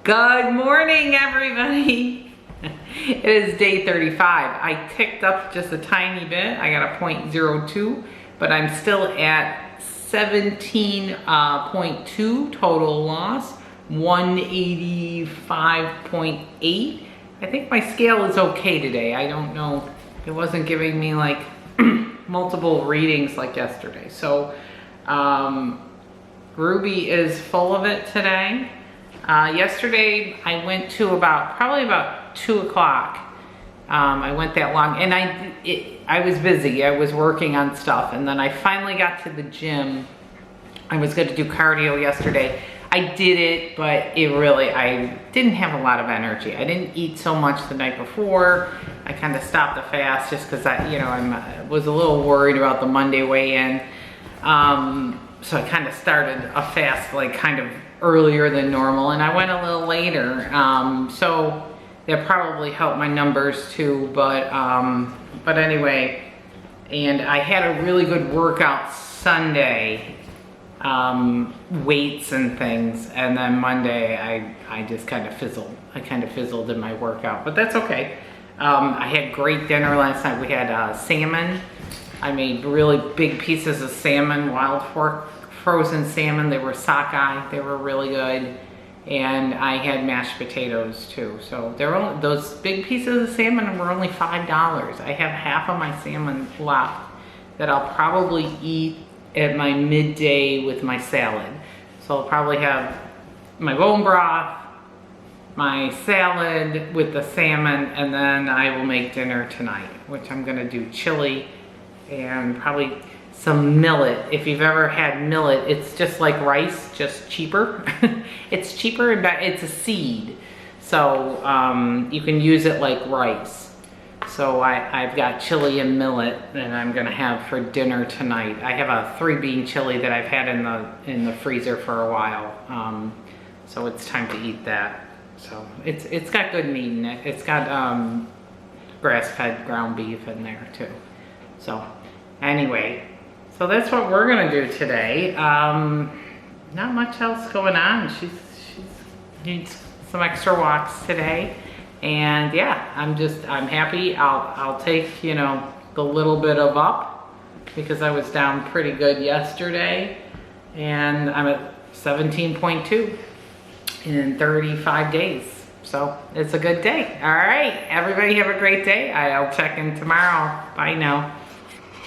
Good morning, everybody. It is day 35. I ticked up just a tiny bit. I got a 0.02, but I'm still at 17.2 total loss, 185.8. I think my scale is okay today. I don't know. It wasn't giving me like multiple readings like yesterday. So Ruby is full of it today. Yesterday I went to probably about 2 o'clock. I went that long, and I was busy. I was working on stuff, and then I finally got to the gym. I was going to do cardio yesterday. I did it, but I didn't have a lot of energy. I didn't eat so much the night before. I kind of stopped the fast just because I was a little worried about the Monday weigh-in. So I kind of started a fast like kind of earlier than normal, and I went a little later. So that probably helped my numbers too, but anyway, and I had a really good workout Sunday, weights and things, and then Monday I just kind of fizzled. I kind of fizzled in my workout, but that's okay. I had great dinner last night. We had salmon. I made really big pieces of salmon, wild frozen salmon. They were sockeye. They were really good. And I had mashed potatoes too. So those big pieces of salmon were only $5. I have half of my salmon left that I'll probably eat at my midday with my salad. So I'll probably have my bone broth, my salad with the salmon, and then I will make dinner tonight, which I'm gonna do chili and probably some millet. If you've ever had millet, it's just like rice, just cheaper. It's cheaper, and it's a seed. So you can use it like rice. So I've got chili and millet that I'm gonna have for dinner tonight. I have a 3-bean chili that I've had in the freezer for a while. So it's time to eat that. So it's got good meat in it. It's got grass-fed ground beef in there too. So anyway, so that's what we're gonna do today. Not much else going on. She needs some extra walks today, and yeah, I'm happy. I'll take the little bit of up because I was down pretty good yesterday, and I'm at 17.2 in 35 days. So it's a good day. All right, everybody have a great day. I'll check in tomorrow. Bye now.